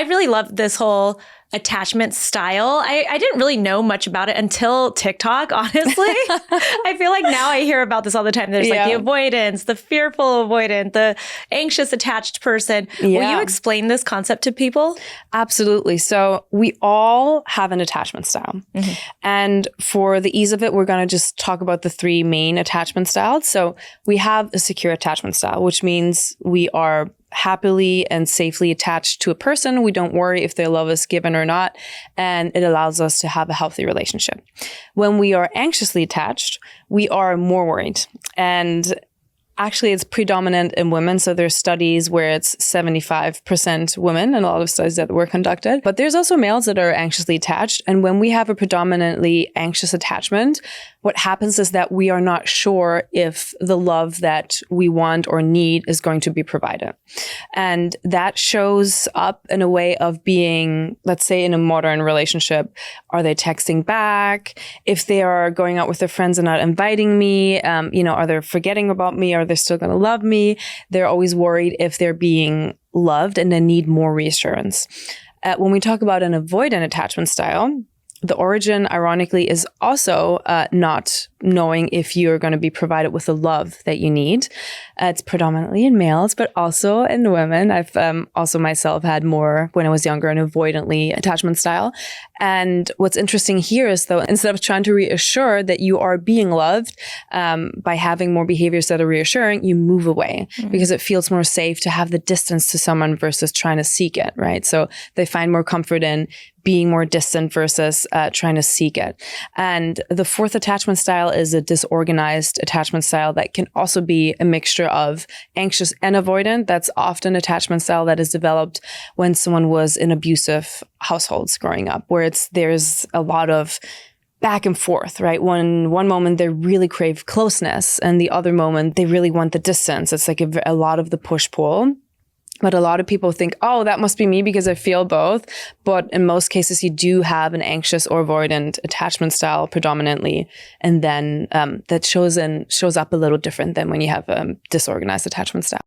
I really love this whole attachment style. I didn't really know much about it until TikTok, honestly. I feel like now I hear about this all the time. There's like the avoidance, the fearful avoidant, the anxious attached person. Will you explain this concept to people? Absolutely. So we all have an attachment style. Mm-hmm. And for the ease of it, we're going to just talk about the three main attachment styles. So we have a secure attachment style, which means we are happily and safely attached to a person. We don't worry if their love is given or not, and it allows us to have a healthy relationship. When we are anxiously attached, we are more worried. And actually, it's predominant in women. So there's studies where it's 75% women and a lot of studies that were conducted. But there's also males that are anxiously attached. And when we have a predominantly anxious attachment, what happens is that we are not sure if the love that we want or need is going to be provided. And that shows up in a way of being, let's say in a modern relationship, are they texting back? If they are going out with their friends and not inviting me, are they forgetting about me? Are they still going to love me? They're always worried if they're being loved and they need more reassurance. When we talk about an avoidant attachment style, the origin, ironically, is also not knowing if you're going to be provided with the love that you need. It's predominantly in males, but also in women. I've also myself had more, when I was younger, an avoidantly attachment style. And what's interesting here is, though, instead of trying to reassure that you are being loved by having more behaviors that are reassuring, you move away because it feels more safe to have the distance to someone versus trying to seek it, right? So they find more comfort in being more distant versus trying to seek it. And the fourth attachment style is a disorganized attachment style that can also be a mixture of anxious and avoidant. That's often attachment style that is developed when someone was in abusive households growing up, where there's a lot of back and forth, right? One moment they really crave closeness and the other moment they really want the distance. It's like a lot of the push-pull. But a lot of people think, oh, that must be me because I feel both. But in most cases, you do have an anxious or avoidant attachment style predominantly. And then that shows up a little different than when you have a disorganized attachment style.